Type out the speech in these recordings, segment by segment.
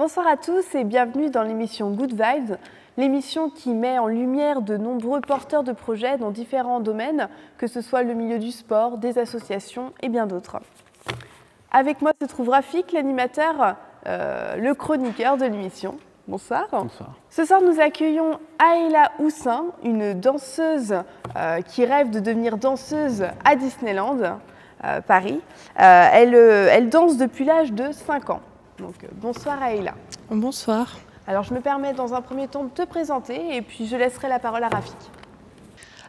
Bonsoir à tous et bienvenue dans l'émission Good Vibes, l'émission qui met en lumière de nombreux porteurs de projets dans différents domaines, que ce soit le milieu du sport, des associations et bien d'autres. Avec moi se trouve Rafik, l'animateur, le chroniqueur de l'émission. Bonsoir. Bonsoir. Ce soir, nous accueillons Aïla Houssin, une danseuse qui rêve de devenir danseuse à Disneyland, Paris. Elle danse depuis l'âge de 5 ans. Donc, bonsoir Aïla. Bonsoir. Alors, je me permets dans un premier temps de te présenter et puis je laisserai la parole à Rafik.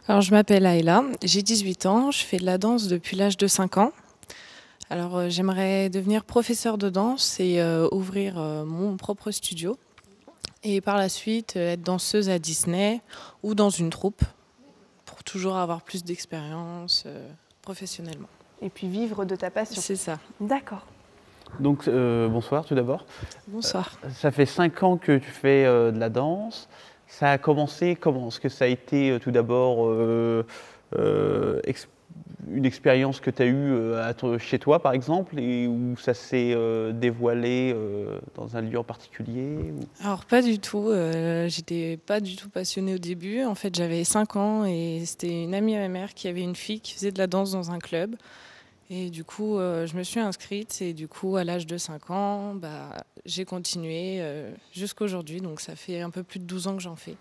Alors, je m'appelle Aïla, j'ai 18 ans, je fais de la danse depuis l'âge de 5 ans. Alors, j'aimerais devenir professeure de danse et ouvrir mon propre studio. Et par la suite, être danseuse à Disney ou dans une troupe pour toujours avoir plus d'expérience professionnellement. Et puis vivre de ta passion. C'est ça. D'accord. Donc, bonsoir tout d'abord. Bonsoir. Ça fait 5 ans que tu fais de la danse. Ça a commencé comment? Est-ce que ça a été tout d'abord une expérience que tu as eue chez toi, par exemple, et où ça s'est dévoilé dans un lieu en particulier ou... Alors, pas du tout. J'étais pas du tout passionnée au début. En fait, j'avais 5 ans et c'était une amie à ma mère qui avait une fille qui faisait de la danse dans un club. Et du coup, je me suis inscrite et du coup, à l'âge de 5 ans, j'ai continué jusqu'à aujourd'hui. Donc, ça fait un peu plus de 12 ans que j'en fais.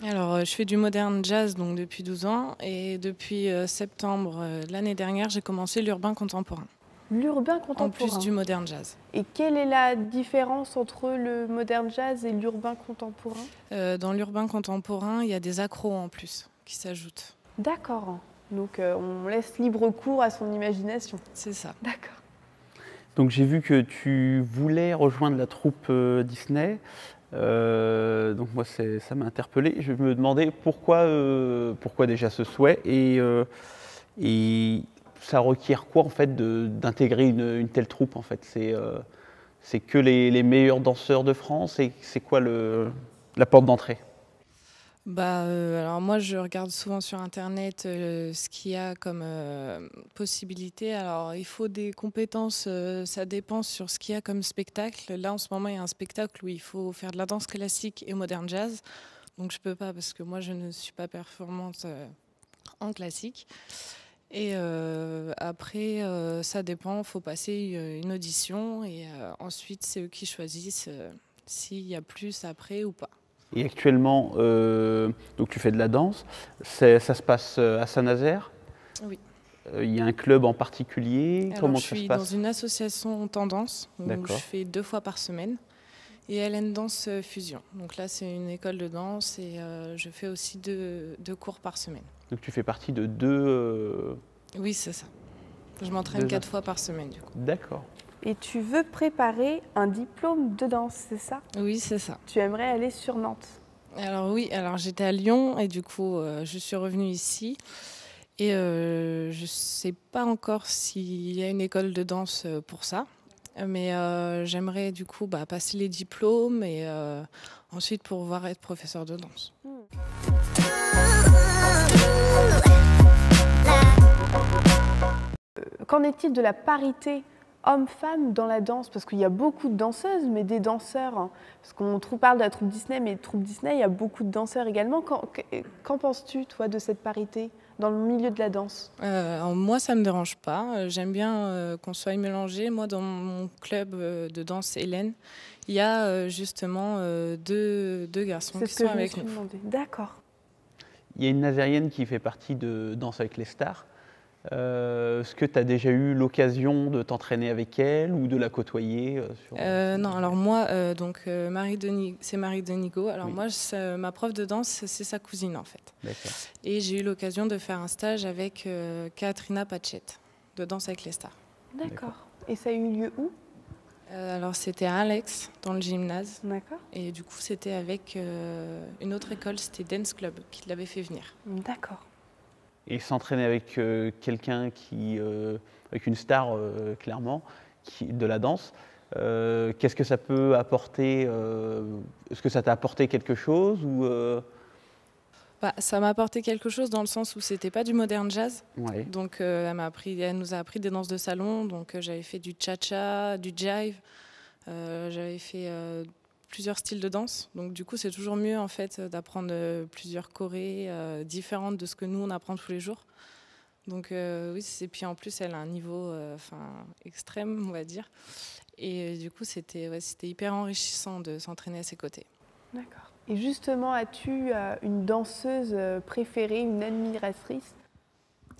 Alors, je fais du modern jazz donc, depuis 12 ans et depuis septembre l'année dernière, j'ai commencé l'urbain contemporain. L'urbain contemporain. En plus du modern jazz. Et quelle est la différence entre le modern jazz et l'urbain contemporain? Dans l'urbain contemporain, il y a des accros en plus qui s'ajoutent. D'accord. Donc on laisse libre cours à son imagination. C'est ça. D'accord. Donc j'ai vu que tu voulais rejoindre la troupe Disney. Donc moi ça m'a interpellé. Je me demandais pourquoi déjà ce souhait et ça requiert quoi en fait d'intégrer une telle troupe en fait? C'est que les meilleurs danseurs de France et c'est quoi la porte d'entrée? Alors moi je regarde souvent sur internet ce qu'il y a comme possibilité. Alors il faut des compétences, ça dépend sur ce qu'il y a comme spectacle. Là en ce moment il y a un spectacle où il faut faire de la danse classique et modern jazz. Donc je peux pas parce que moi je ne suis pas performante en classique. Et après, ça dépend, il faut passer une audition et ensuite c'est eux qui choisissent s'il y a plus après ou pas. Et actuellement, donc tu fais de la danse, ça se passe à Saint-Nazaire? Oui. Il y a un club en particulier? Alors, comment je ça se suis passe? dans une association tendance où je fais 2 fois par semaine et Hélène Danse Fusion. Donc là, c'est une école de danse et je fais aussi 2 cours par semaine. Donc tu fais partie de 2... Oui, c'est ça. Je m'entraîne 4 fois par semaine du coup. D'accord. Et tu veux préparer un diplôme de danse, c'est ça? Oui, c'est ça. Tu aimerais aller sur Nantes? Alors oui, j'étais à Lyon et du coup, je suis revenue ici. Et je ne sais pas encore s'il y a une école de danse pour ça. Mais j'aimerais du coup passer les diplômes et ensuite pouvoir être professeur de danse. Qu'en est-il de la parité homme-femme dans la danse? Parce qu'il y a beaucoup de danseuses, mais des danseurs. Hein. Parce qu'on parle de la troupe Disney, mais troupe Disney, il y a beaucoup de danseurs également. Qu'en penses-tu, toi, de cette parité dans le milieu de la danse? Moi, ça ne me dérange pas. J'aime bien qu'on soit mélangés. Moi, dans mon club de danse Hélène, il y a justement deux garçons qui sont avec nous. D'accord. Il y a une Nazérienne qui fait partie de Danse avec les stars. Est-ce que tu as déjà eu l'occasion de t'entraîner avec elle ou de la côtoyer Non, alors moi, c'est Marie Denigo. Alors oui. Moi, ma prof de danse, c'est sa cousine en fait. D'accord. Et j'ai eu l'occasion de faire un stage avec Katrina Patchett, de Danse avec les stars. D'accord. Et ça a eu lieu où? Alors c'était à Alex, dans le gymnase. D'accord. Et du coup, c'était avec une autre école, c'était Dance Club, qui l'avait fait venir. D'accord. Et s'entraîner avec quelqu'un avec une star clairement, de la danse, qu'est-ce que ça peut apporter? Est-ce que ça t'a apporté quelque chose ou Ça m'a apporté quelque chose dans le sens où c'était pas du modern jazz. Ouais. Donc elle nous a appris des danses de salon. Donc j'avais fait du cha-cha, du jive. J'avais fait plusieurs styles de danse. Donc du coup, c'est toujours mieux en fait d'apprendre plusieurs chorés différentes de ce que nous on apprend tous les jours. Donc oui, et puis en plus, elle a un niveau extrême, on va dire. Et du coup, c'était hyper enrichissant de s'entraîner à ses côtés. D'accord. Et justement, as-tu une danseuse préférée, une admiratrice?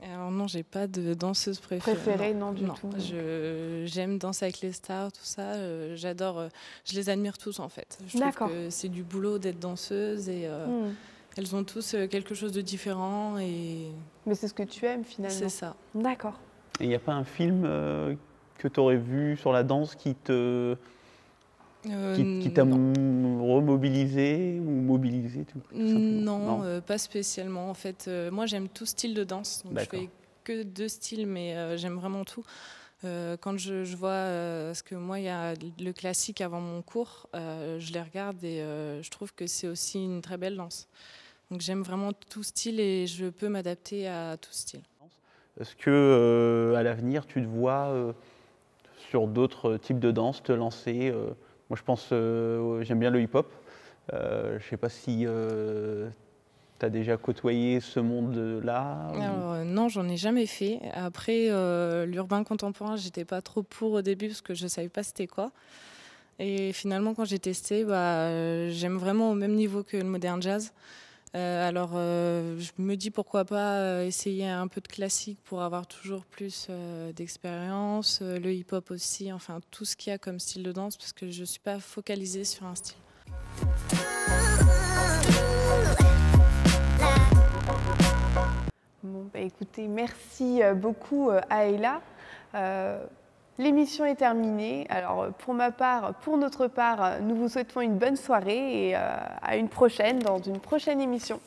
Alors non, j'ai pas de danseuse préférée. Non, du tout. J'aime danser avec les stars, tout ça. J'adore, je les admire tous en fait. Je trouve que c'est du boulot d'être danseuse et elles ont tous quelque chose de différent. Mais c'est ce que tu aimes finalement. C'est ça. D'accord. Et il n'y a pas un film que tu aurais vu sur la danse qui t'a remobilisé ou mobilisé tout simplement? Non, pas spécialement. En fait, moi j'aime tout style de danse. Donc je fais que 2 styles, mais j'aime vraiment tout. Quand je vois parce que moi il y a le classique avant mon cours, je les regarde et je trouve que c'est aussi une très belle danse. Donc j'aime vraiment tout style et je peux m'adapter à tout style. Est-ce que à l'avenir tu te vois sur d'autres types de danse te lancer moi je pense j'aime bien le hip-hop. Je ne sais pas si tu as déjà côtoyé ce monde-là Alors, non, j'en ai jamais fait. Après, l'urbain contemporain, j'étais pas trop pour au début parce que je savais pas c'était quoi. Et finalement, quand j'ai testé, j'aime vraiment au même niveau que le modern jazz. Alors, je me dis pourquoi pas essayer un peu de classique pour avoir toujours plus d'expérience, le hip-hop aussi, enfin tout ce qu'il y a comme style de danse parce que je suis pas focalisée sur un style. Bon, écoutez, merci beaucoup Aïla. L'émission est terminée. Alors pour notre part, nous vous souhaitons une bonne soirée et à une prochaine, dans une prochaine émission.